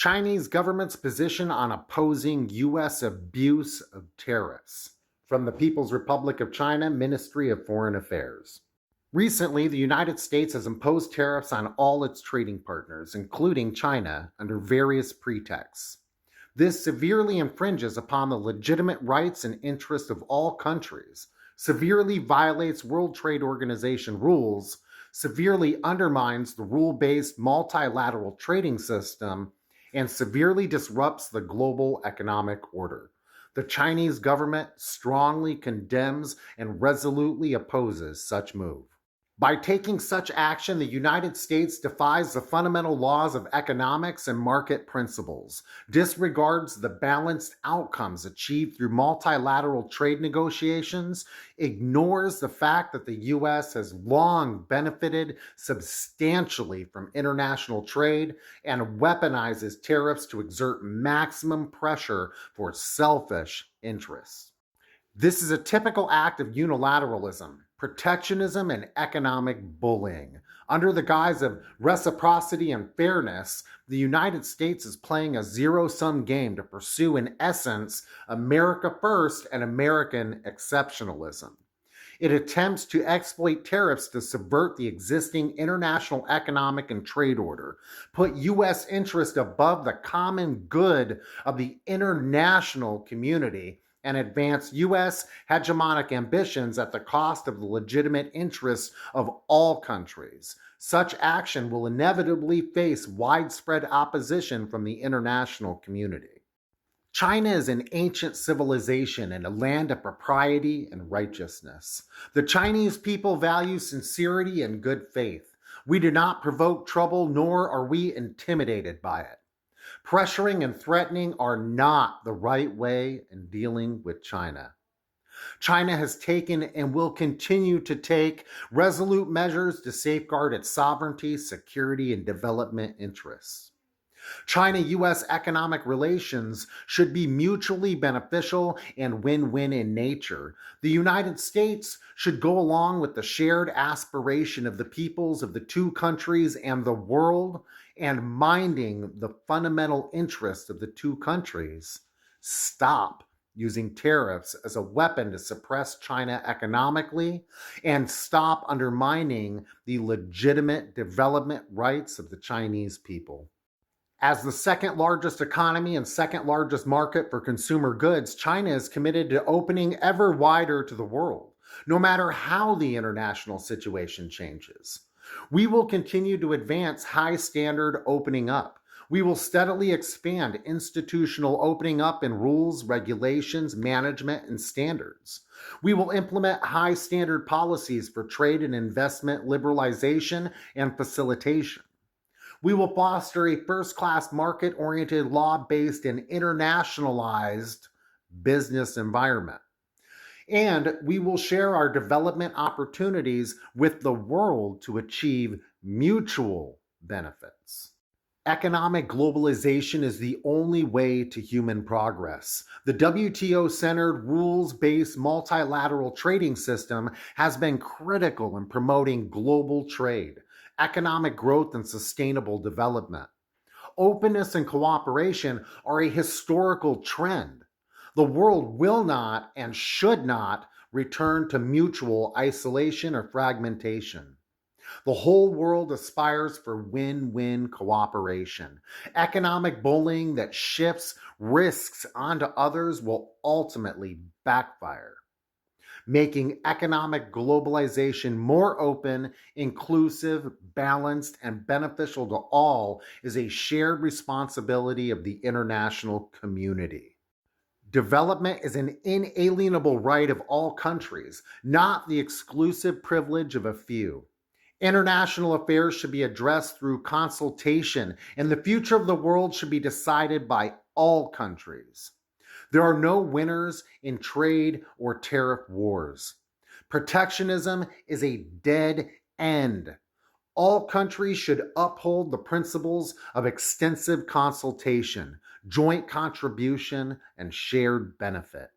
Chinese government's position on opposing U.S. abuse of tariffs. From the People's Republic of China, Ministry of Foreign Affairs. Recently, the United States has imposed tariffs on all its trading partners, including China, under various pretexts. This severely infringes upon the legitimate rights and interests of all countries, severely violates World Trade Organization rules, severely undermines the rule-based multilateral trading system, and severely disrupts the global economic order. The Chinese government strongly condemns and resolutely opposes such move. By taking such action, the United States defies the fundamental laws of economics and market principles, disregards the balanced outcomes achieved through multilateral trade negotiations, ignores the fact that the U.S. has long benefited substantially from international trade, and weaponizes tariffs to exert maximum pressure for selfish interests. This is a typical act of unilateralism, protectionism, and economic bullying. Under the guise of reciprocity and fairness, the United States is playing a zero-sum game to pursue, in essence, America first and American exceptionalism. It attempts to exploit tariffs to subvert the existing international economic and trade order, put U.S. interest above the common good of the international community, and advance U.S. hegemonic ambitions at the cost of the legitimate interests of all countries. Such action will inevitably face widespread opposition from the international community. China is an ancient civilization and a land of propriety and righteousness. The Chinese people value sincerity and good faith. We do not provoke trouble, nor are we intimidated by it. Pressuring and threatening are not the right way in dealing with China. China has taken and will continue to take resolute measures to safeguard its sovereignty, security, and development interests. China-U.S. economic relations should be mutually beneficial and win-win in nature. The United States should go along with the shared aspiration of the peoples of the two countries and the world, and minding the fundamental interests of the two countries. Stop using tariffs as a weapon to suppress China economically, and stop undermining the legitimate development rights of the Chinese people. As the second largest economy and second largest market for consumer goods, China is committed to opening ever wider to the world, no matter how the international situation changes. We will continue to advance high standard opening up. We will steadily expand institutional opening up in rules, regulations, management, and standards. We will implement high standard policies for trade and investment liberalization and facilitation. We will foster a first-class market-oriented, law-based, and internationalized business environment. And we will share our development opportunities with the world to achieve mutual benefits. Economic globalization is the only way to human progress. The WTO-centered, rules-based multilateral trading system has been critical in promoting global trade, economic growth, and sustainable development. Openness and cooperation are a historical trend. The world will not and should not return to mutual isolation or fragmentation. The whole world aspires for win-win cooperation. Economic bullying that shifts risks onto others will ultimately backfire. Making economic globalization more open, inclusive, balanced, and beneficial to all is a shared responsibility of the international community. Development is an inalienable right of all countries, not the exclusive privilege of a few. International affairs should be addressed through consultation, and the future of the world should be decided by all countries. There are no winners in trade or tariff wars. Protectionism is a dead end. All countries should uphold the principles of extensive consultation, joint contribution, and shared benefit.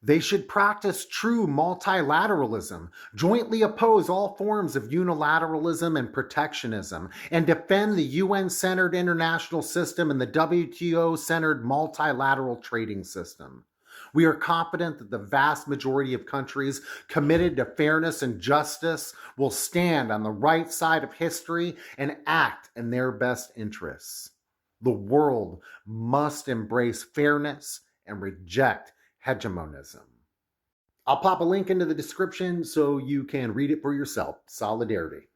They should practice true multilateralism, jointly oppose all forms of unilateralism and protectionism, and defend the UN-centered international system and the WTO-centered multilateral trading system. We are confident that the vast majority of countries committed to fairness and justice will stand on the right side of history and act in their best interests. The world must embrace fairness and reject hegemonism. I'll pop a link into the description so you can read it for yourself. Solidarity.